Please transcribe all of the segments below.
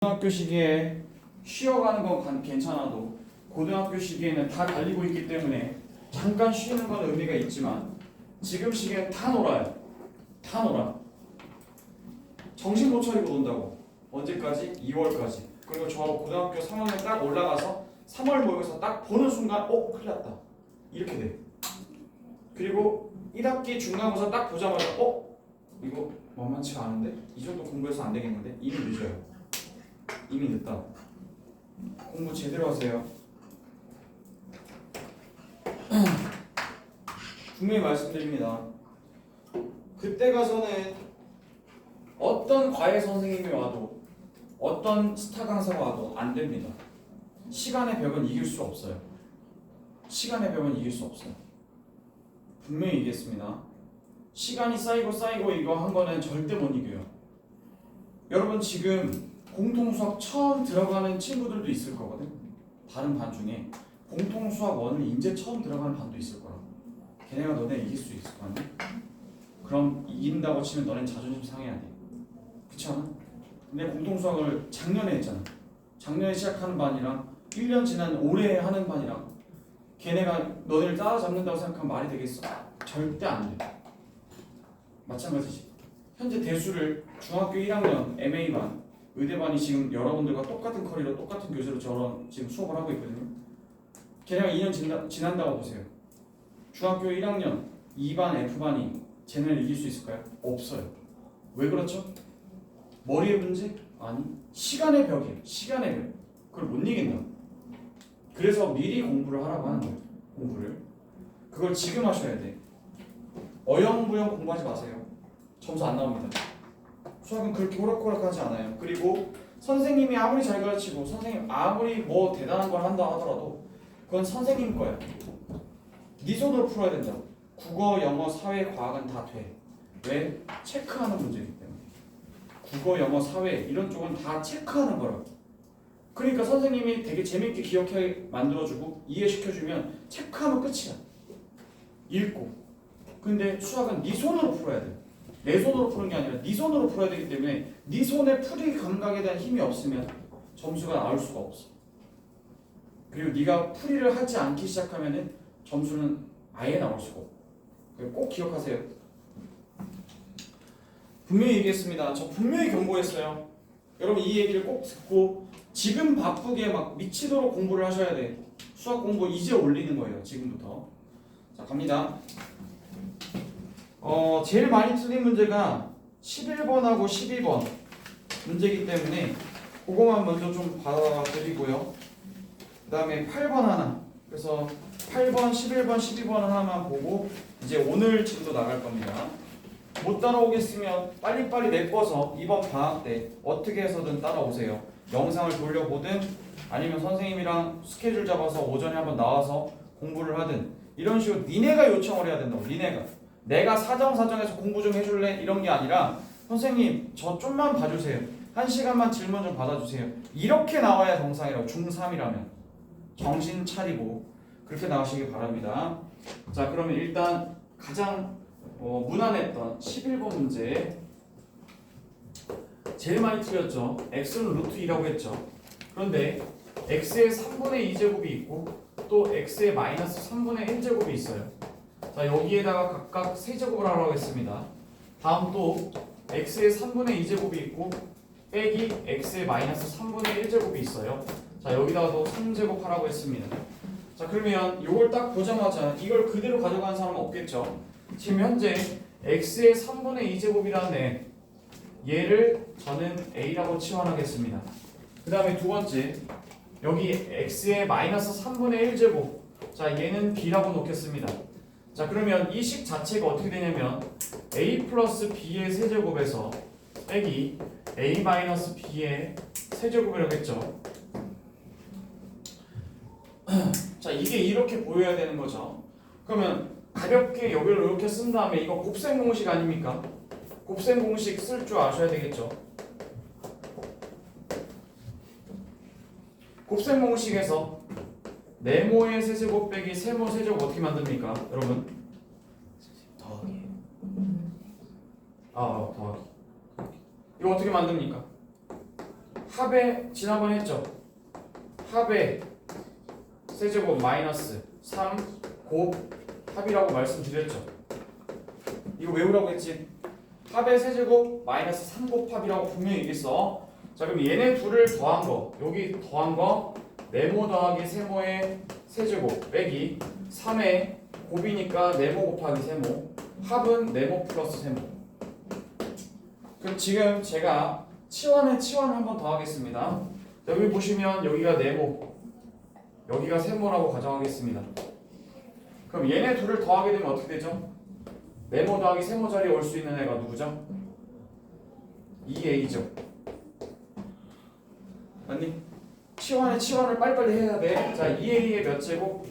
고등학교 시기에 쉬어가는 건 괜찮아도 고등학교 시기에는 다 달리고 있기 때문에 잠깐 쉬는 건 의미가 있지만 지금 시기엔 다 놀아요. 다 놀아. 정신 못 차리고 논다고. 언제까지? 2월까지. 그리고 저 고등학교 3학년 딱 올라가서 3월 모의고사 딱 보는 순간 큰일 났다. 이렇게 돼. 그리고 1학기 중간고사 딱 보자마자 이거 만만치가 않은데? 이 정도 공부해서 안 되겠는데? 이미 늦어요. 이미 늦다. 공부 제대로 하세요. 분명히 말씀드립니다. 그때 가서는 어떤 과외 선생님이 와도 어떤 스타 강사가 와도 안 됩니다. 시간의 벽은 이길 수 없어요. 시간의 벽은 이길 수 없어요. 분명히 얘기했습니다. 시간이 쌓이고 이거 한 거는 절대 못 이겨요. 여러분 지금 공통수학 처음 들어가는 친구들도 있을 거거든. 다른 반 중에 공통수학 1을 이제 처음 들어가는 반도 있을 거라고. 걔네가 너네 이길 수 있을 거 아니야? 그럼 이긴다고 치면 너넨 자존심 상해야 돼. 그렇지 않아? 근데 공통수학을 작년에 했잖아. 작년에 시작하는 반이랑 1년 지난 올해 하는 반이랑 걔네가 너네를 따라잡는다고 생각하면 말이 되겠어? 절대 안 돼. 마찬가지지. 현재 대수를 중학교 1학년 MA반 의대반이 지금 여러분들과 똑같은 커리로 똑같은 교재로 저런 지금 수업을 하고 있거든요. 걔네가 2년 지난다고 보세요. 중학교 1학년 2반 F반이 쟤네를 이길 수 있을까요? 없어요. 왜 그렇죠? 머리의 문제? 아니, 시간의 벽이에요. 시간의 벽. 그걸 못 이긴다. 그래서 미리 공부를 하라고 하는 거예요. 공부를. 그걸 지금 하셔야 돼. 어영부영 공부하지 마세요. 점수 안 나옵니다. 수학은 그렇게 호락호락하지 않아요. 그리고 선생님이 아무리 잘 가르치고 선생님 아무리 뭐 대단한 걸 한다 하더라도 그건 선생님 거야. 네 손으로 풀어야 된다고. 국어, 영어, 사회, 과학은 다 돼. 왜? 체크하는 문제이기 때문에. 국어, 영어, 사회 이런 쪽은 다 체크하는 거라고. 그러니까 선생님이 되게 재밌게 기억하게 만들어주고 이해시켜주면 체크하면 끝이야. 읽고. 근데 수학은 네 손으로 풀어야 돼. 내 손으로 푸는 게 아니라 네 손으로 풀어야 되기 때문에 네 손의 풀이 감각에 대한 힘이 없으면 점수가 나올 수가 없어. 그리고 네가 풀이를 하지 않기 시작하면은 점수는 아예 나올 수가 없고. 꼭 기억하세요. 분명히 얘기했습니다. 저 분명히 경고했어요. 여러분 이 얘기를 꼭 듣고 지금 바쁘게 막 미치도록 공부를 하셔야 돼. 수학 공부 이제 올리는 거예요. 지금부터. 자 갑니다. 제일 많이 틀린 문제가 11번하고 12번 문제이기 때문에 그거만 먼저 좀 봐드리고요. 그 다음에 8번 하나. 그래서 8번, 11번, 12번 하나만 보고 이제 오늘 진도 나갈 겁니다. 못 따라오겠으면 빨리빨리 내꺼서 이번 방학 때 어떻게 해서든 따라오세요. 영상을 돌려보든 아니면 선생님이랑 스케줄 잡아서 오전에 한번 나와서 공부를 하든 이런 식으로 니네가 요청을 해야 된다고. 니네가. 내가 사정사정해서 공부 좀 해줄래? 이런 게 아니라 선생님 저 좀만 봐주세요. 1시간만 질문 좀 받아주세요. 이렇게 나와야 정상이라고. 중3이라면 정신 차리고 그렇게 나오시기 바랍니다. 자 그러면 일단 가장 무난했던 11번 문제 제일 많이 틀렸죠. x는 루트 2라고 했죠. 그런데 x의 3분의 2제곱이 있고 또 x의 마이너스 3분의 1제곱이 있어요. 자 여기에다가 각각 세제곱을 하라고 했습니다. 다음 또 x의 3분의 2제곱이 있고 빼기 x의 마이너스 3분의 1제곱이 있어요. 자 여기다가도 3제곱 하라고 했습니다. 자 그러면 이걸 딱 보자마자 이걸 그대로 가져가는 사람은 없겠죠. 지금 현재 x의 3분의 2제곱이라는 얘를 저는 a라고 치환하겠습니다. 그 다음에 두 번째 여기 x의 마이너스 3분의 1제곱 자 얘는 b라고 놓겠습니다. 자 그러면 이 식 자체가 어떻게 되냐면 a 플러스 b의 세제곱에서 빼기 a 마이너스 b의 세제곱이라고 했죠. 자 이게 이렇게 보여야 되는 거죠. 그러면 가볍게 여기를 이렇게 쓴 다음에 이거 곱셈 공식 아닙니까? 곱셈 공식 쓸 줄 아셔야 되겠죠. 곱셈 공식에서 네모의 세제곱 빼기 세모 세제곱 어떻게 만듭니까? 여러분 더하기. 더하기 이거 어떻게 만듭니까? 합의 지난번에 했죠. 합의 세제곱 마이너스 3 곱 합이라고 말씀드렸죠. 이거 외우라고 했지. 합의 세제곱 마이너스 3 곱 합이라고 분명히 얘기했어. 자, 그럼 얘네 둘을 더한 거, 여기 더한 거 네모 더하기 세모의 세제곱 빼기 3의 곱이니까 네모 곱하기 세모, 합은 네모 플러스 세모. 그럼 지금 제가 치환에 치환을 한번 더 하겠습니다. 여기 보시면 여기가 네모, 여기가 세모라고 가정하겠습니다. 그럼 얘네 둘을 더하게 되면 어떻게 되죠? 네모 더하기 세모 자리에 올 수 있는 애가 누구죠? 2a죠. 맞니? 치환에 치환을 빨리빨리 해야 돼. 자, 2a의 몇 제곱?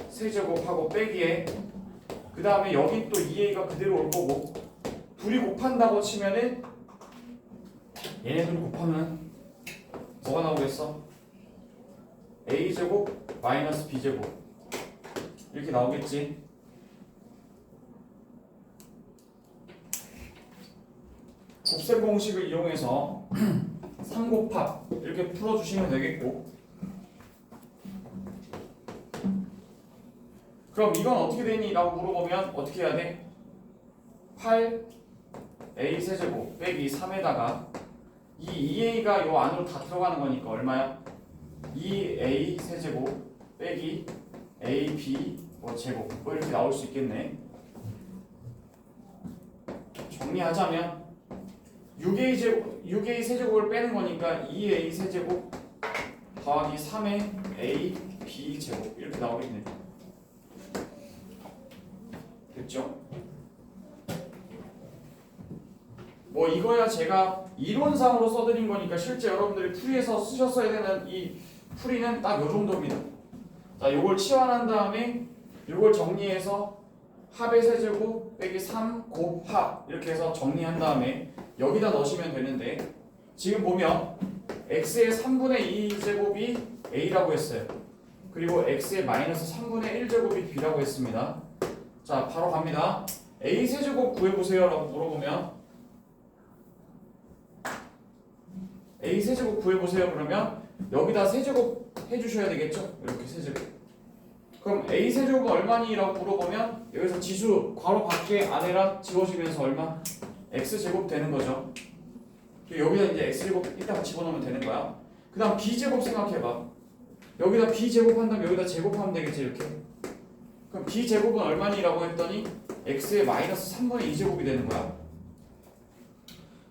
세제곱하고 빼기에 그 다음에 여기 또 2a가 그대로 올 거고 둘이 곱한다고 치면은 얘네들 곱하면 뭐가 나오겠어? a제곱 마이너스 b제곱 이렇게 나오겠지. 곱셈 공식을 이용해서 3곱합 이렇게 풀어주시면 되겠고, 그럼 이건 어떻게 되니? 라고 물어보면 어떻게 해야 돼? 8a 세제곱 빼기 3에다가 이 2a가 요 안으로 다 들어가는 거니까 얼마야? 2a 세제곱 빼기 ab 뭐 제곱 뭐 이렇게 나올 수 있겠네. 정리하자면 6a 세제곱을 빼는 거니까 2a 세제곱 더하기 3의 a b 제곱 이렇게 나오겠네. 됐죠? 뭐 이거야 제가 이론상으로 써드린 거니까 실제 여러분들이 풀이에서 쓰셨어야 되는 이 풀이는 딱 요 정도입니다. 자, 요걸 치환한 다음에 요걸 정리해서 합의 세제곱 빼기 3 곱합 이렇게 해서 정리한 다음에 여기다 넣으시면 되는데, 지금 보면 x의 3분의 2제곱이 a라고 했어요. 그리고 x의 마이너스 3분의 1제곱이 b라고 했습니다. 자, 바로 갑니다. a 세제곱 구해보세요 라고 물어보면 a 세제곱 구해보세요 그러면 여기다 세제곱 해주셔야 되겠죠? 이렇게 세제곱. 그럼 a 세제곱은 얼마니? 라고 물어보면 여기서 지수 괄호 밖에 안에랑 지워지면서 얼마? x제곱 되는 거죠. 여기다 이제 x제곱 이따가 집어넣으면 되는 거야. 그 다음 b제곱 생각해봐. 여기다 b제곱 한다면 여기다 제곱하면 되겠지 이렇게. 그럼 b제곱은 얼마니? 라고 했더니 x의 마이너스 3분의 2제곱이 되는 거야.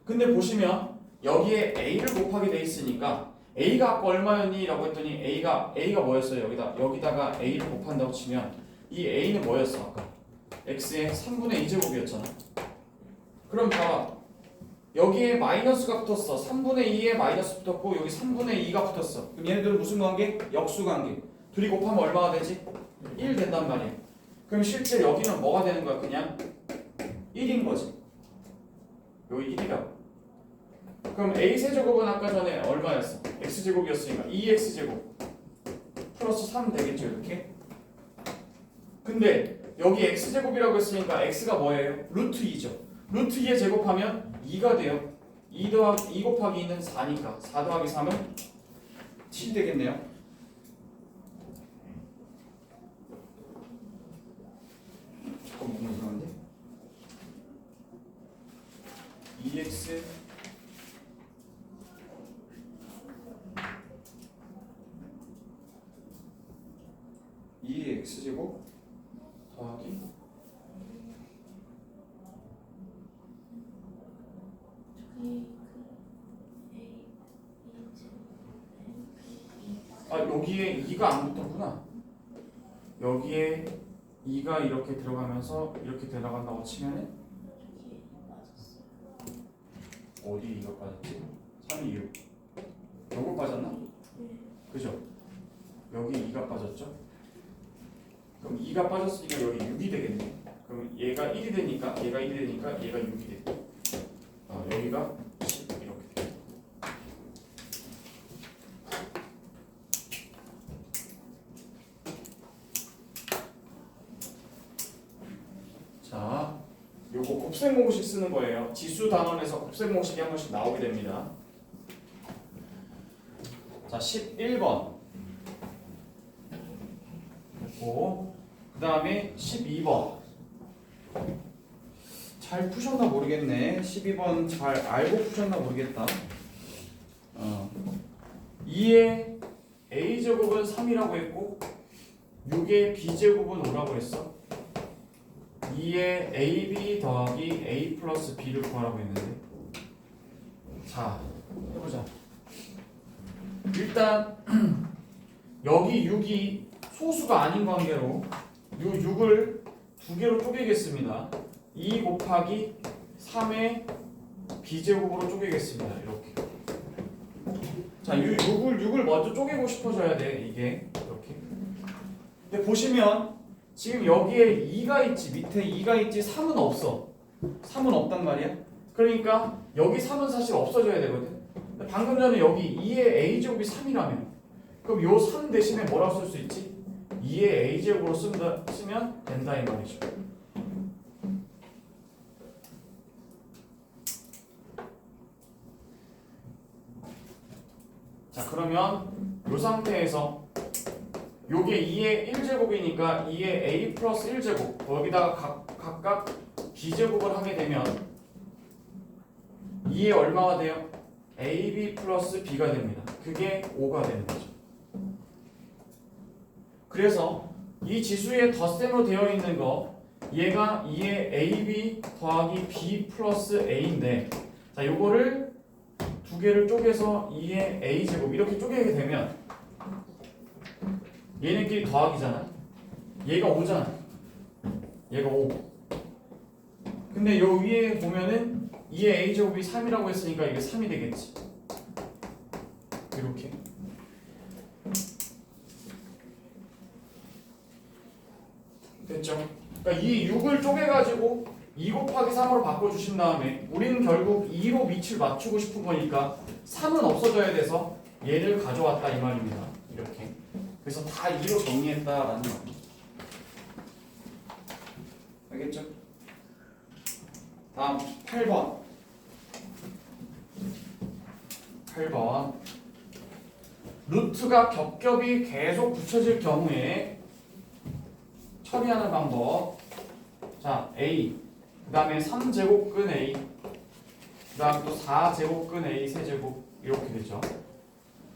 근데 보시면 여기에 a를 곱하게 돼 있으니까 a가 아까 얼마였니? 라고 했더니 a가 뭐였어요? 여기다가 a를 곱한다고 치면 이 a는 뭐였어? 아까 x의 3분의 2제곱이었잖아. 그럼 봐봐, 여기에 마이너스가 붙었어. 3분의 2에 마이너스 붙었고 여기 3분의 2가 붙었어. 그럼 얘네들은 무슨 관계? 역수 관계. 둘이 곱하면 얼마가 되지? 1 된단 말이야. 그럼 실제 여기는 뭐가 되는 거야? 그냥 1인 거지. 여기 1이라고. 그럼 a 세제곱은 아까 전에 얼마였어? x제곱이었으니까 2x제곱 플러스 3 되겠죠 이렇게. 근데 여기 x제곱이라고 했으니까 x가 뭐예요? 루트 2죠. 루트 2에 제곱하면 2가 돼요. 2 곱하기 2는 4니까 4 더하기 3은 7 되겠네요. 조금 뭔가 이상한데? 2x 2x제곱 더하기 여기에 2가 안 붙었구나. 여기에 2가 이렇게 들어가면서 이렇게 들어간다고 치면은 어디 2가 빠졌지? 3, 2, 6 요거 빠졌나? 그죠? 여기 2가 빠졌죠? 그럼 2가 빠졌으니까 여기 6이 되겠네. 그럼 얘가 1이 되니까 얘가 6이 돼. 여기가 10 이렇게 돼. 자, 요거 곱셈 공식 쓰는 거예요. 지수 단원에서 곱셈 공식이 한 번씩 나오게 됩니다. 자, 11번 됐고, 그 다음에 12번 잘 푸셨나 모르겠네. 12번 잘 알고 푸셨나 모르겠다. 2의 a제곱은 3이라고 했고 6의 b제곱은 5라고 했어. 2의 ab 더하기 a 플러스 b를 구하라고 했는데, 자 해보자. 일단 여기 6이 소수가 아닌 관계로 이 6을 두 개로 쪼개겠습니다. 2 곱하기 3의 b제곱으로 쪼개겠습니다. 이렇게. 자, 이 6을 먼저 쪼개고 싶어져야 돼. 이게 이렇게. 근데 보시면 지금 여기에 2가 있지, 밑에 2가 있지, 3은 없어. 3은 없단 말이야. 그러니까 여기 3은 사실 없어져야 되거든. 근데 방금 전에 여기 2의 a제곱이 3이라면 그럼 요 3 대신에 뭐라고 쓸 수 있지? 2의 a제곱으로 쓰면 된다 이 말이죠. 자, 그러면 이 상태에서 요게 2의 1제곱이니까 2의 a 플러스 1제곱 여기다가 각각 b제곱을 하게 되면 2의 얼마가 돼요? ab 플러스 b가 됩니다. 그게 5가 되는 거죠. 그래서 이 지수의 덧셈으로 되어 있는 거 얘가 2의 ab 더하기 b 플러스 a인데, 자 요거를 두 개를 쪼개서 2의 a제곱 이렇게 쪼개게 되면 얘네끼리 더하기잖아. 얘가 5잖아. 얘가 5. 근데 요 위에 보면은 2의 a제곱이 3이라고 했으니까 이게 3이 되겠지. 이렇게. 됐죠? 그러니까 이 6을 쪼개가지고 2 곱하기 3으로 바꿔주신 다음에 우리는 결국 2로 밑을 맞추고 싶은 거니까 3은 없어져야 돼서 얘를 가져왔다 이 말입니다. 이렇게. 그래서 다 2로 정리했다라는 말이에요. 알겠죠? 다음 8번. 8번. 루트가 겹겹이 계속 붙여질 경우에 처리하는 방법. 자, a 그 다음에 3제곱근 a 그 다음 또 4제곱근 a 세제곱 이렇게 되죠.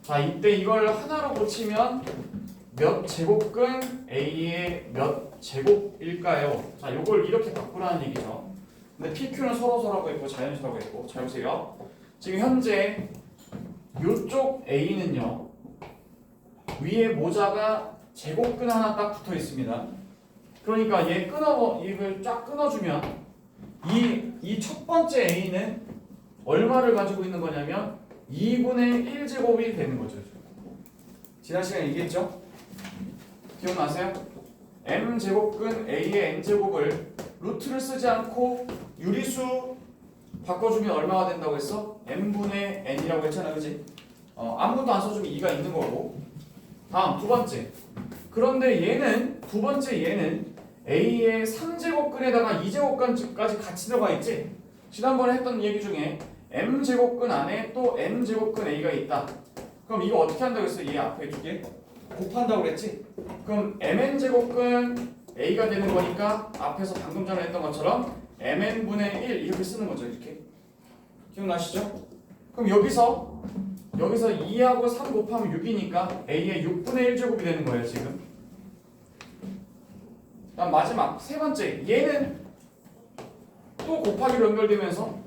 자, 이때 이걸 하나로 고치면 몇 제곱근 a의 몇 제곱일까요? 자, 요걸 이렇게 바꾸라는 얘기죠. 근데 PQ는 서로서라고 했고 자연수라고 했고, 잘 보세요. 지금 현재 요쪽 a는요 위에 모자가 제곱근 하나 딱 붙어 있습니다. 그러니까 이걸 쫙 끊어주면 이 첫 번째 a는 얼마를 가지고 있는 거냐면 2분의 1제곱이 되는 거죠. 지난 시간에 얘기했죠? 기억나세요? m제곱근 a의 n제곱을 루트를 쓰지 않고 유리수 바꿔주면 얼마가 된다고 했어? m분의 n이라고 했잖아, 그지? 아무것도 안 써주면 2가 있는 거고. 다음 두 번째. 그런데 두 번째 얘는 a의 3제곱근에다가 2제곱근까지 같이 들어가 있지? 지난번에 했던 얘기 중에 m제곱근 안에 또 n제곱근 a가 있다. 그럼 이거 어떻게 한다고 했어? 얘 앞에 두 개 곱한다고 그랬지? 그럼 mn제곱근 a가 되는 거니까 앞에서 방금 전에 했던 것처럼 mn분의 1 이렇게 쓰는 거죠. 이렇게. 기억나시죠? 그럼 여기서 2하고 3 곱하면 6이니까 a의 6분의 1제곱이 되는 거예요. 지금. 그다음 마지막 세 번째, 얘는 또 곱하기로 연결되면서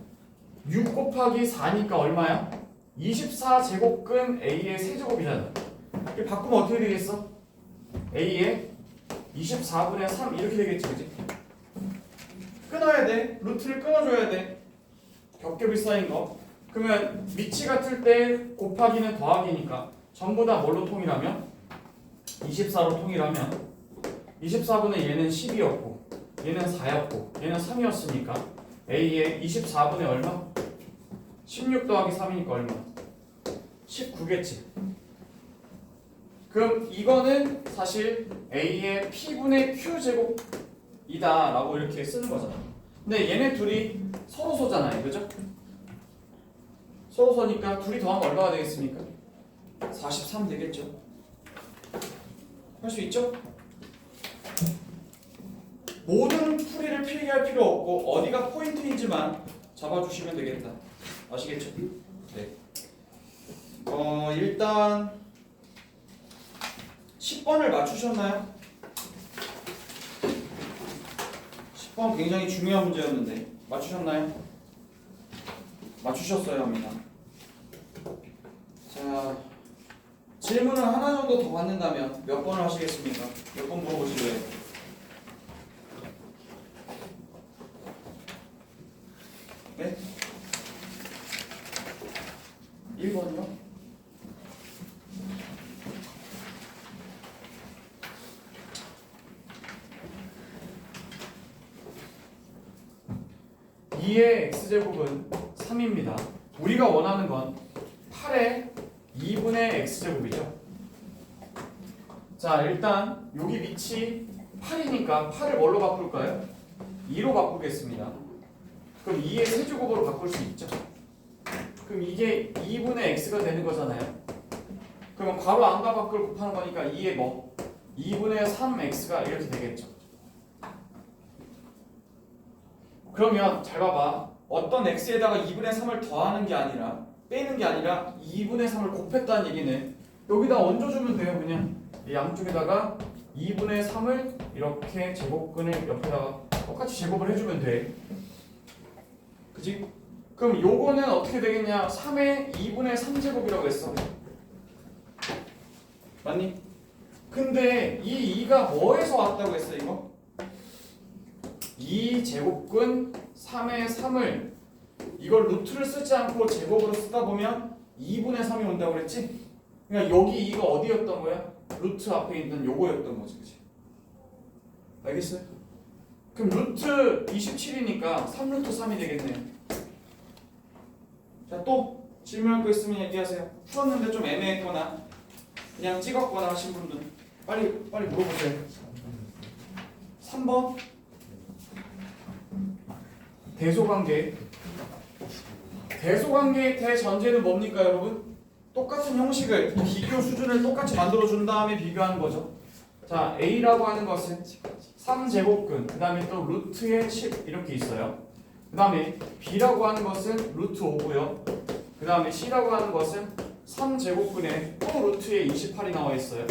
6 곱하기 4니까 얼마야? 24제곱근 a의 세제곱이잖아. 이렇게 바꾸면 어떻게 되겠어? a의 24분의 3 이렇게 되겠지, 그지? 끊어야 돼. 루트를 끊어줘야 돼. 겹겹이 쌓인 거. 그러면 밑이 같을 때 곱하기는 더하기니까 전부 다 뭘로 통일하면? 24로 통일하면 24분의 얘는 10이었고 얘는 4였고 얘는 3이었으니까 a의 24분의 얼마? 16 더하기 3이니까 얼마? 19겠지. 그럼 이거는 사실 a의 p분의 q제곱이다 라고 이렇게 쓰는 거잖아. 근데 얘네 둘이 서로소잖아요, 그죠? 서로소니까 둘이 더하면 얼마가 되겠습니까? 43 되겠죠? 할 수 있죠? 모든 풀이를 필기할 필요 없고 어디가 포인트인지만 잡아주시면 되겠다. 아시겠죠? 네. 일단 10번을 맞추셨나요? 10번 굉장히 중요한 문제였는데 맞추셨나요? 맞추셨어야 합니다. 자, 질문을 하나 정도 더 받는다면 몇 번을 하시겠습니까? 몇 번 물어보실래요? 네? 1번이요? (2의 x제곱은 3입니다) 우리가 원하는 건 8의 2분의 x제곱이죠. 자, 일단 여기 밑이 8이니까 8을 뭘로 바꿀까요? 2로 바꾸겠습니다. 그럼 2의 세제곱으로 바꿀 수 있죠. 그럼 이게 2분의 x가 되는 거잖아요. 그러면 괄호 안과 밖을 곱하는 거니까 2의 뭐? 2분의 3x가 이렇게 되겠죠. 그러면 잘 봐봐. 어떤 x에다가 2분의 3을 더하는 게 아니라 빼는 게 아니라 2분의 3을 곱했다는 얘기는 여기다 얹어주면 돼요. 그냥 이 양쪽에다가 2분의 3을 이렇게 제곱근을 옆에다가 똑같이 제곱을 해주면 돼. 그치? 그럼 요거는 어떻게 되겠냐? 3의 2분의 3제곱이라고 했어. 맞니? 근데 이 2가 뭐에서 왔다고 했어 이거? 2제곱근 3의 3을 이걸 루트를 쓰지 않고 제곱으로 쓰다 보면 2분의 3이 온다고 그랬지? 그러니까 여기 2가 어디였던 거야? 루트 앞에 있는 요거였던 거지, 그치? 알겠어요? 그럼 루트 27이니까 3루트 3이 되겠네요. 자, 또 질문할 거 있으면 얘기하세요. 풀었는데 좀 애매했거나 그냥 찍었거나 하신 분들 빨리 물어보세요. 3번 대소관계. 대소관계의 대전제는 뭡니까 여러분? 똑같은 형식을 비교 수준을 똑같이 만들어준 다음에 비교하는 거죠. 자, A라고 하는 것은 3제곱근 그 다음에 또 루트의 10 이렇게 있어요. 그 다음에 B라고 하는 것은 루트 5고요. 그 다음에 C라고 하는 것은 3제곱근에 또 루트에 28이 나와 있어요.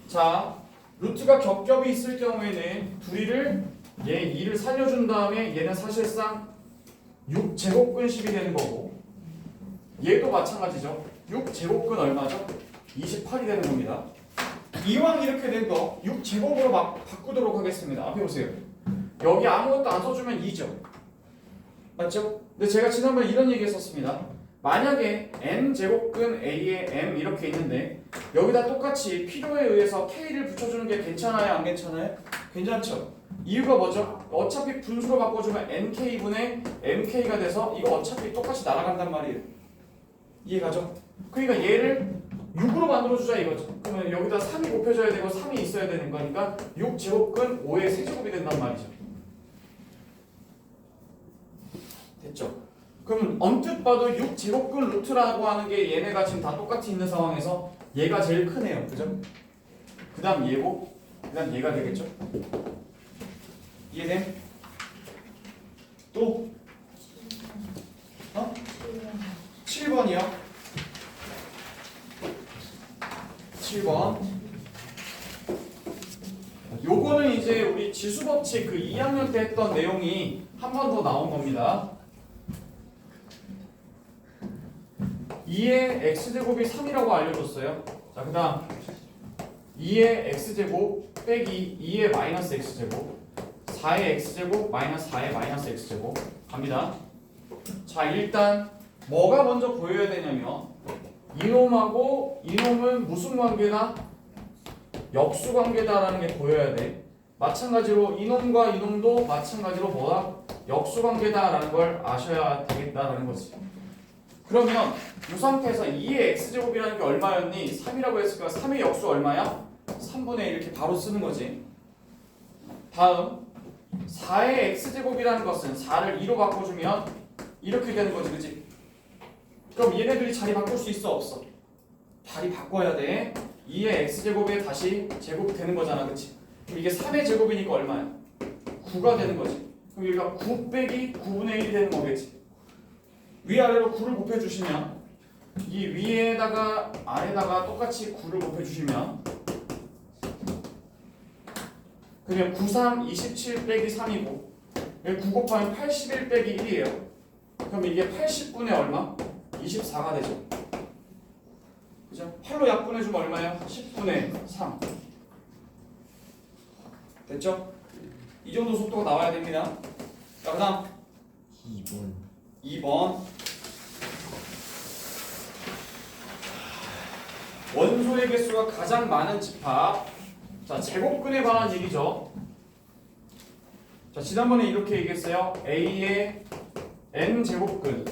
자, 루트가 겹겹이 있을 경우에는 둘이를 얘 2를 살려준 다음에 얘는 사실상 6제곱근식이 되는 거고 얘도 마찬가지죠. 6제곱근 얼마죠? 28이 되는 겁니다. 이왕 이렇게 된 거 6제곱으로 바꾸도록 하겠습니다. 앞에 보세요. 여기 아무것도 안 써주면 2죠. 맞죠? 근데 제가 지난번에 이런 얘기 했었습니다. 만약에 n제곱근 a에 m 이렇게 있는데 여기다 똑같이 필요에 의해서 k를 붙여주는 게 괜찮아요? 안 괜찮아요? 괜찮죠? 이유가 뭐죠? 어차피 분수로 바꿔주면 nk분의 mk가 돼서 이거 어차피 똑같이 날아간단 말이에요. 이해가죠? 그러니까 얘를 6으로 만들어주자 이거죠. 그러면 여기다 3이 곱해져야 되고 3이 있어야 되는 거니까 6제곱근 5의 세제곱이 된단 말이죠. 됐죠? 그럼 언뜻 봐도 6제곱근 루트라고 하는 게 얘네가 지금 다 똑같이 있는 상황에서 얘가 제일 크네요. 그죠? 그 다음 얘고 그 다음 얘가 되겠죠? 이해됨? 또? 7번이요? 7번 요거는 이제 우리 지수법칙 그 2학년 때 했던 내용이 한 번 더 나온 겁니다. 2의 x제곱이 3이라고 알려줬어요. 자, 그 다음 2의 x제곱 빼기 2의 마이너스 x제곱 4의 x제곱 마이너스 4의 마이너스 x제곱 갑니다. 자, 일단 뭐가 먼저 보여야 되냐면 이놈하고 이놈은 무슨 관계다? 역수관계다라는 게 보여야 돼. 마찬가지로 이놈과 이놈도 마찬가지로 뭐다? 역수관계다라는 걸 아셔야 되겠다라는 거지. 그러면 이 상태에서 2의 x제곱이라는 게 얼마였니? 3이라고 했으니까 3의 역수 얼마야? 3분의 1 이렇게 바로 쓰는 거지. 다음 4의 x제곱이라는 것은 4를 2로 바꿔주면 이렇게 되는 거지, 그치? 그럼 얘네들이 자리 바꿀 수 있어 없어? 다리 바꿔야 돼. 2의 x제곱에 다시 제곱 되는 거잖아, 그치? 그럼 이게 3의 제곱이니까 얼마야? 9가 되는 거지. 그럼 여기가 9 빼기 9분의 1이 되는 거겠지. 위아래로 9를 곱해주시면 이 위에다가 아래다가 똑같이 9를 곱해주시면 그러면 9, 3, 27 빼기 3이고 9 곱하면 81 빼기 1이에요. 그럼 이게 80분의 얼마? 24가 되죠. 그죠? 8로 약분해주면 얼마예요? 10분의 3. 됐죠? 이 정도 속도가 나와야 됩니다. 자, 그 다음 2번 원소의 개수가 가장 많은 집합. 자, 제곱근에 관한 얘기죠. 자, 지난번에 이렇게 얘기했어요. A의 n제곱근.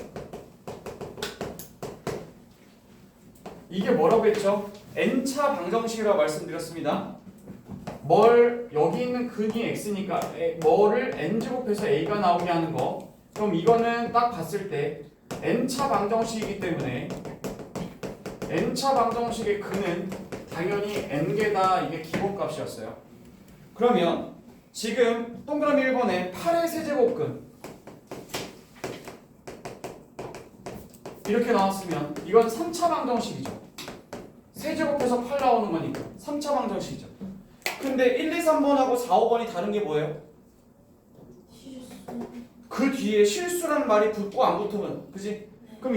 이게 뭐라고 했죠? n차 방정식이라고 말씀드렸습니다. 여기 있는 근이 x니까 뭐를 n제곱해서 a가 나오게 하는 거. 그럼 이거는 딱 봤을 때 n차 방정식이기 때문에 n차 방정식의 근은 당연히 n개다. 이게 기본값이었어요. 그러면 지금 동그라미 1번에 8의 세제곱근 이렇게 나왔으면 이건 3차 방정식이죠. 세제곱해서 8 나오는 거니까 3차 방정식이죠. 근데 1, 2, 3번하고 4, 5번이 다른 게 뭐예요? 그 뒤에 실수라는 말이 붙고 안 붙으면, 그지? 그럼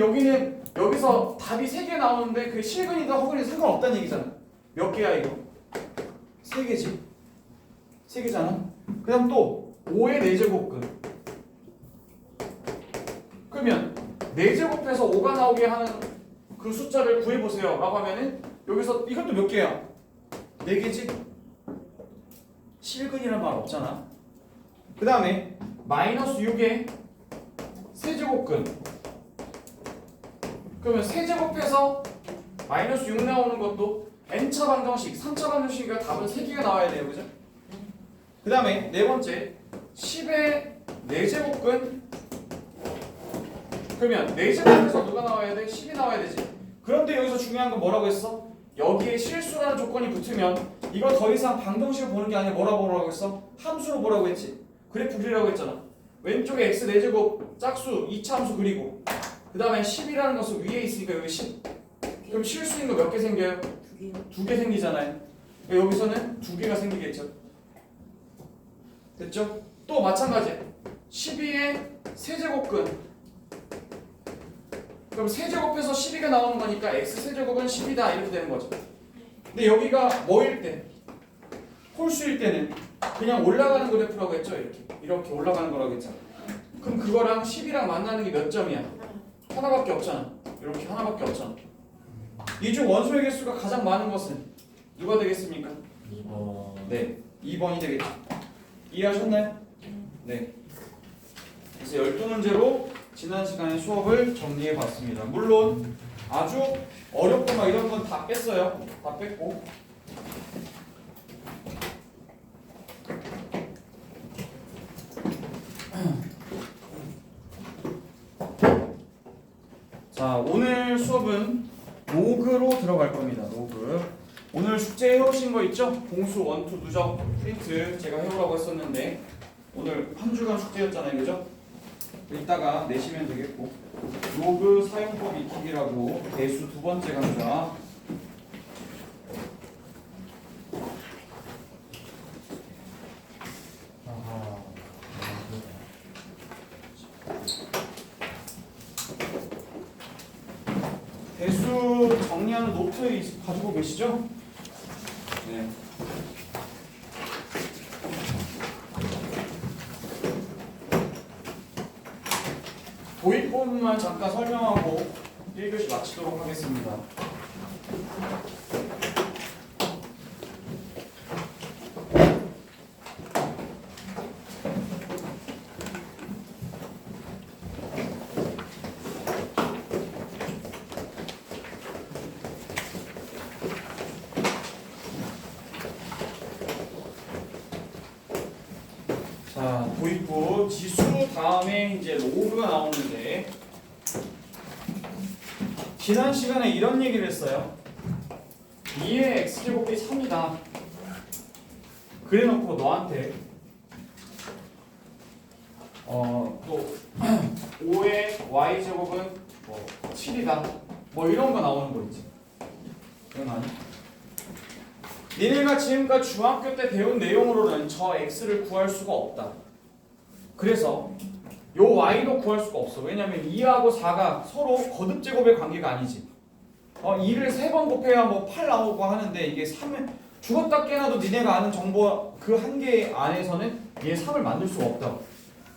여기서 답이 3개 나오는데 그 실근이든 허근이든 상관없다는 얘기잖아. 몇 개야 이거? 3개지. 3개잖아. 그 다음 또 5의 4제곱근. 그러면 4제곱해서 5가 나오게 하는 그 숫자를 구해보세요 라고 하면은 여기서 이것도 몇 개야? 4개지? 실근이란 말 없잖아. 그 다음에 마이너스 6의 세제곱근. 그러면 세제곱해서 마이너스 6 나오는 것도 n차 방정식, 3차 방정식이니까 답은 3개가 나와야 돼요. 그죠? 그 다음에 네 번째 10의 4제곱근. 그러면 4제곱에서 누가 나와야 돼? 10이 나와야 되지. 그런데 여기서 중요한 건 뭐라고 했어? 여기에 실수라는 조건이 붙으면 이거 더 이상 방정식을 보는 게 아니라 뭐라고 했어? 함수로 보라고 했지. 그래프 그리라고 했잖아. 왼쪽에 x 4제곱 짝수 2차 함수 그리고 그 다음에 10이라는 것은 위에 있으니까 여기 10. 그럼 실수인 거 몇 개 생겨요? 2개 생기잖아요. 그러니까 여기서는 2개가 생기겠죠. 됐죠? 또 마찬가지 12의 세제곱근. 그럼 세제곱해서 12가 나오는 거니까 x 세제곱은 10이다 이렇게 되는 거죠. 근데 여기가 뭐일 때? 홀수일 때는 그냥 올라가는 그래프라고 했죠. 이렇게 올라가는 거라고 했잖아. 그럼 그거랑 10이랑 만나는 게 몇 점이야? 하나밖에 없잖아. 이렇게 하나밖에 없잖아. 이 중 원소의 개수가 가장 많은 것은 누가 되겠습니까? 네, 2번이 되겠죠. 이해하셨나요? 네. 그래서 12문제로 지난 시간에 수업을 정리해 봤습니다. 물론 아주 어렵고 막 이런 건 다 뺐어요. 다 뺐고. 자, 오늘 수업은 로그로 들어갈 겁니다. 로그. 오늘 숙제 해오신 거 있죠? 공수 원투 누적 프린트 제가 해오라고 했었는데 오늘 한 주간 숙제였잖아요, 그죠? 이따가 내시면 되겠고. 로그 사용법 익히기라고 대수 2번째 강좌. 대수 정리하는 노트 가지고 계시죠? 네. 도입부분만 잠깐 설명하고 1교시 마치도록 하겠습니다. 자, 도입부 지수 다음에 이제 로그가 나오는데 지난 시간에 이런 얘기를 했어요. 2의 x제곱이 3이다. 그래놓고 너한테 또 5의 y제곱은 뭐 7이다. 뭐 이런 거 나오는 거 있지. 이건 아니? 니네가 지금까지 중학교 때 배운 내용으로는 저 x를 구할 수가 없다. 그래서 요 y도 구할 수가 없어. 왜냐면 2하고 4가 서로 거듭제곱의 관계가 아니지. 2를 3번 곱해야 뭐 8 나오고 하는데 이게 3을 죽었다 깨나도 니네가 아는 정보 그 한계 안에서는 얘 3을 만들 수가 없다.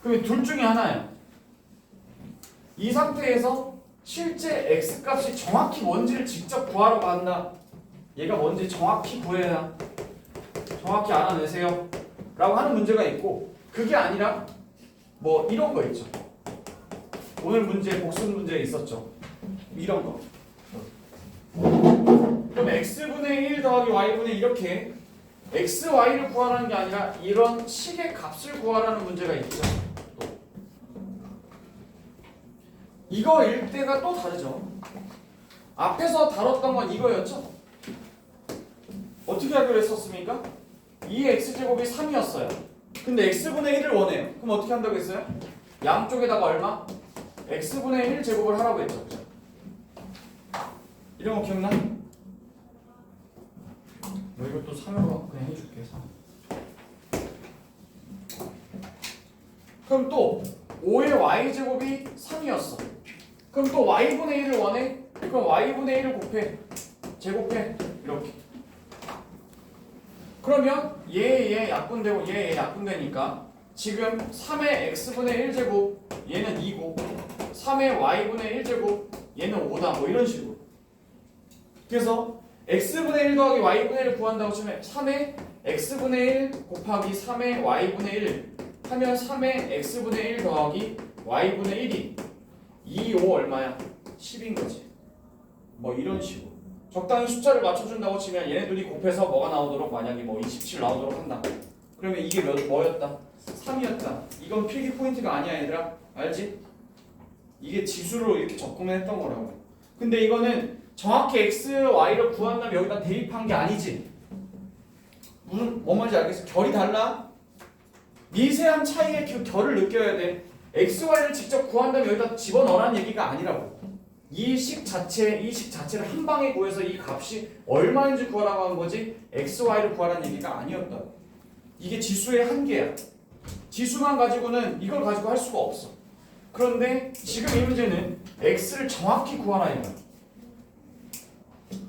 그럼 둘 중에 하나야. 이 상태에서 실제 x 값이 정확히 뭔지를 직접 구하러 간다. 얘가 뭔지 정확히 구해야 정확히 알아내세요 라고 하는 문제가 있고, 그게 아니라 뭐 이런 거 있죠. 오늘 문제 복습 문제에 있었죠. 이런 거. 그럼 x분의 1 더하기 y분의 이렇게 x, y를 구하라는 게 아니라 이런 식의 값을 구하라는 문제가 있죠. 또. 이거일 때가 또 다르죠. 앞에서 다뤘던 건 이거였죠. 어떻게 하기로 했었습니까? 2x제곱이 3이었어요. 근데 x분의 1을 원해요. 그럼 어떻게 한다고 했어요? 양쪽에다가 얼마? x분의 1제곱을 하라고 했죠. 그죠? 이런 거 기억나? 뭐 이것도 3으로 그냥 해줄게. 3. 그럼 또 5의 y제곱이 3이었어. 그럼 또 y분의 1을 원해? 그럼 y분의 1을 곱해. 제곱해. 이렇게. 그러면 얘 약분되고 얘 약분되니까 지금 3의 x분의 1제곱 얘는 2고 3의 y분의 1제곱 얘는 5다. 뭐 이런 식으로. 그래서 x분의 1 더하기 y분의 1을 구한다고 치면 3의 x분의 1 곱하기 3의 y분의 1 하면 3의 x분의 1 더하기 y분의 1이 2, 5 얼마야? 10인 거지. 뭐 이런 식으로 적당히 숫자를 맞춰준다고 치면 얘네들이 곱해서 뭐가 나오도록, 만약에 뭐 27 나오도록 한다. 그러면 이게 뭐였다? 3이었다. 이건 필기 포인트가 아니야 얘들아. 알지? 이게 지수로 이렇게 접근을 했던 거라고. 근데 이거는 정확히 x, y를 구한 다음에 여기다 대입한 게 아니지. 뭔 말인지 알겠어? 결이 달라? 미세한 차이의 그 결을 느껴야 돼. x, y를 직접 구한 다음에 여기다 집어넣으라는 얘기가 아니라고. 이 식 자체를 한 방에 구해서 이 값이 얼마인지 구하라고 한 거지 x, y를 구하라는 얘기가 아니었다고. 이게 지수의 한계야. 지수만 가지고는 이걸 가지고 할 수가 없어. 그런데 지금 이 문제는 x를 정확히 구하라 이거야.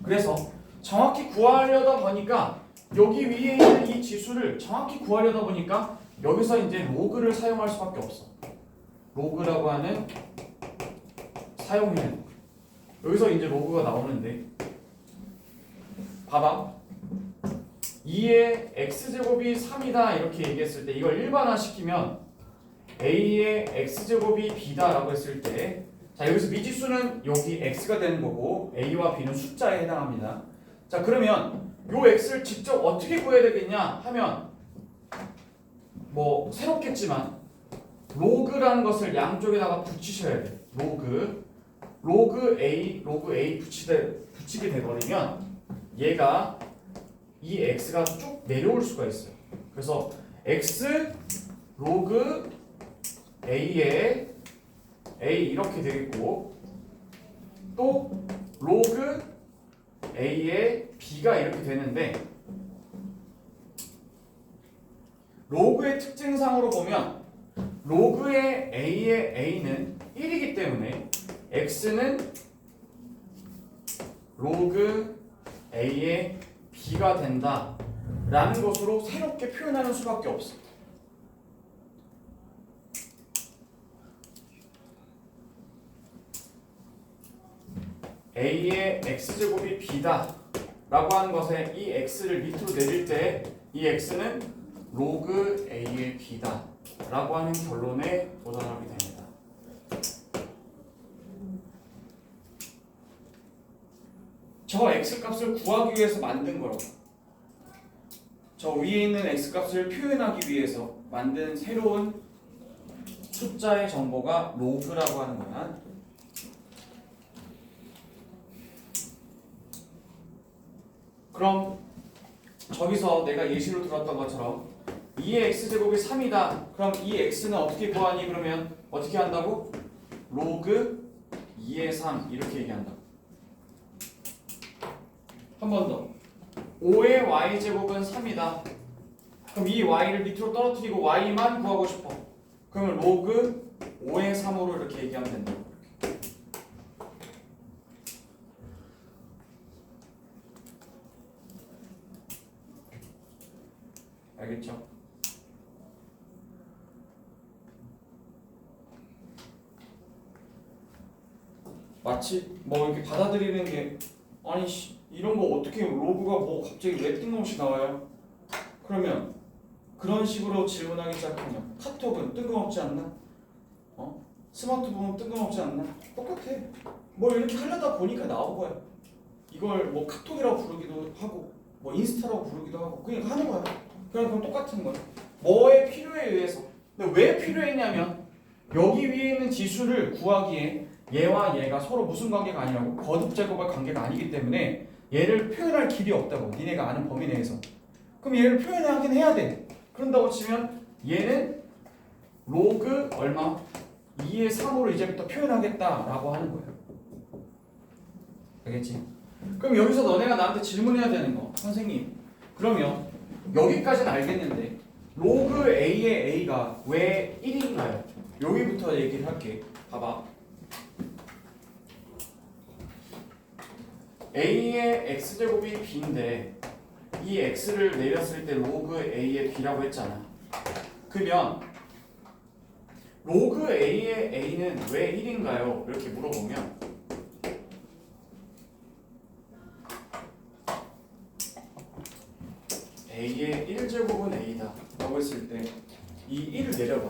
그래서 정확히 구하려다 보니까 여기 위에 있는 이 지수를 정확히 구하려다 보니까 여기서 이제 로그를 사용할 수밖에 없어. 로그라고 하는 사용해. 여기서 이제 로그가 나오는데 봐봐. 2의 x제곱이 3이다 이렇게 얘기했을 때 이걸 일반화시키면 a의 x제곱이 b다 라고 했을 때, 자 여기서 미지수는 여기 x가 되는 거고 a와 b는 숫자에 해당합니다. 자 그러면 요 x를 직접 어떻게 구해야 되겠냐 하면 뭐 새롭겠지만 로그라는 것을 양쪽에다가 붙이셔야 돼. 로그 a 붙이게 돼버리면 얘가 이 x가 쭉 내려올 수가 있어요. 그래서 x 로그 a의 a 이렇게 되겠고, 또 로그 a의 b가 이렇게 되는데, 로그의 특징상으로 보면 로그의 a의 a는 1이기 때문에 x는 로그 a의 b가 된다 라는 것으로 새롭게 표현하는 수밖에 없어. a의 x제곱이 b다 라고 하는 것에 이 x를 밑으로 내릴 때 이 x는 로그 a의 b다 라고 하는 결론에 도달하게 됩니다. 저 x값을 구하기 위해서 만든 거라고. 저 위에 있는 x값을 표현하기 위해서 만든 새로운 숫자의 정보가 로그라고 하는 거야. 그럼 저기서 내가 예시로 들었던 것처럼 2의 x제곱이 3이다. 그럼 이 x는 어떻게 구하니? 그러면 어떻게 한다고? 로그 2의 3 이렇게 얘기한다. 한 번 더. 5의 y제곱은 3이다. 그럼 이 y를 밑으로 떨어뜨리고 y만 구하고 싶어. 그러면 로그 5의 3으로 이렇게 얘기하면 된다. 알겠죠? 마치 뭐 이렇게 받아들이는 게 아니 이런 거 어떻게 로그가 뭐 갑자기 왜 뜬금없이 나와요? 그러면 그런 식으로 질문하기 시작하면 카톡은 뜬금없지 않나? 스마트폰은 뜬금없지 않나? 똑같아. 뭘 이렇게 하려다 보니까 나온 거야. 이걸 뭐 카톡이라고 부르기도 하고 뭐 인스타라고 부르기도 하고 그냥 하는 거야. 그럼 똑같은 거야. 뭐의 필요에 의해서. 근데 왜 필요했냐면 여기 위에 있는 지수를 구하기에 얘와 얘가 서로 무슨 관계가 아니라고 거듭제곱할 관계가 아니기 때문에 얘를 표현할 길이 없다고 니네가 아는 범위 내에서. 그럼 얘를 표현하긴 해야 돼. 그런다고 치면 얘는 로그 얼마? 2의 3으로 이제부터 표현하겠다라고 하는 거야. 알겠지? 그럼 여기서 너네가 나한테 질문해야 되는 거 선생님 그러면 여기까지는 알겠는데 로그 A의 A가 왜 1인가요? 여기부터 얘기를 할게. 봐봐. A의 X제곱이 B인데 이 X를 내렸을 때 로그 A의 B라고 했잖아. 그러면 로그 A의 A는 왜 1인가요? 이렇게 물어보면 A의 1제곱은 A다 라고 했을 때 이 1을 내려봐.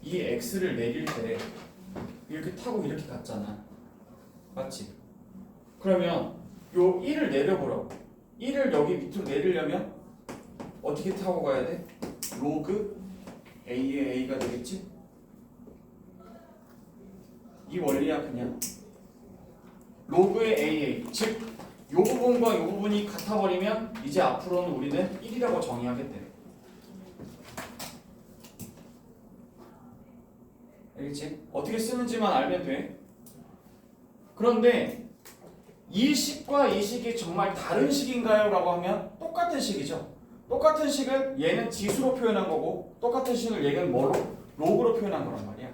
이 X를 내릴 때 이렇게 타고 이렇게 갔잖아. 맞지? 그러면 요 1을 내려보라고. 1을 여기 밑으로 내리려면 어떻게 타고 가야 돼? 로그 A의 A가 되겠지? 이 원리야 그냥. 로그의 AA 즉 요 부분과 요 부분이 같아버리면 이제 앞으로는 우리는 1이라고 정의하겠대. 알겠지? 어떻게 쓰는지만 알면 돼. 그런데 이 식과 이 식이 정말 다른 식인가요? 라고 하면 똑같은 식이죠. 똑같은 식은 얘는 지수로 표현한 거고 똑같은 식을 얘는 뭐로? 로그로 표현한 거란 말이야.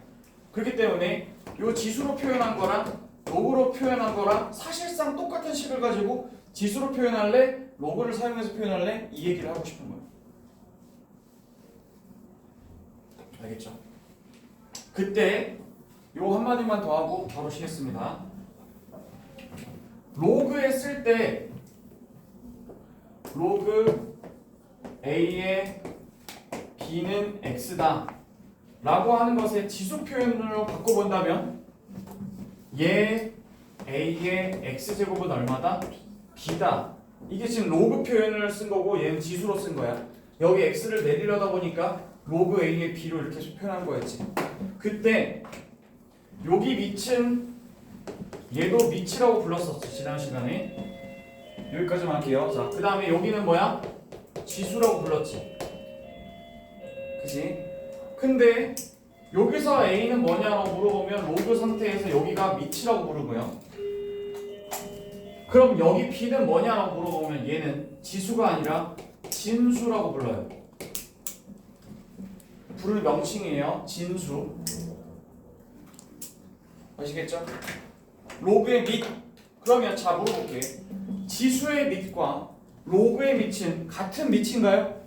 그렇기 때문에 이 지수로 표현한 거랑 로그로 표현한 거랑 사실상 똑같은 식을 가지고 지수로 표현할래? 로그를 사용해서 표현할래? 이 얘기를 하고 싶은 거야. 알겠죠? 그때 요 한마디만 더 하고 바로 쉬겠습니다. 로그에 쓸 때 로그 A의 B는 X다 라고 하는 것의 지수 표현으로 바꿔본다면 얘 A의 X제곱은 얼마다? B다. 이게 지금 로그 표현을 쓴 거고 얘는 지수로 쓴 거야. 여기 X를 내리려다 보니까 로그 A의 B로 이렇게 표현한 거였지. 그때 여기 밑은 얘도 밑이라고 불렀었어 지난 시간에. 여기까지만 할게요. 자, 그 다음에 여기는 뭐야? 지수라고 불렀지. 그치? 근데 여기서 A는 뭐냐라고 물어보면 로그 상태에서 여기가 밑이라고 부르고요. 그럼 여기 B는 뭐냐라고 물어보면 얘는 지수가 아니라 진수라고 불러요. 부를 명칭이에요. 진수. 아시겠죠? 로그의 밑. 그러면 자 물어볼게. 지수의 밑과 로그의 밑은 같은 밑인가요?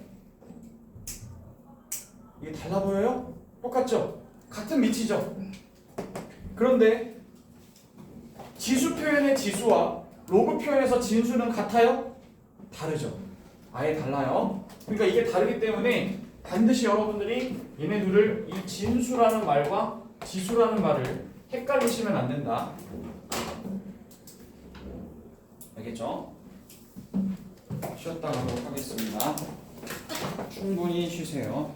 이게 달라 보여요? 똑같죠? 같은 밑이죠? 그런데 지수 표현의 지수와 로그 표현에서 진수는 같아요? 다르죠? 아예 달라요. 그러니까 이게 다르기 때문에 반드시 여러분들이 얘네 둘을 이 진수라는 말과 지수라는 말을 헷갈리시면 안 된다. 알겠죠? 쉬었다 가도록 하겠습니다. 충분히 쉬세요.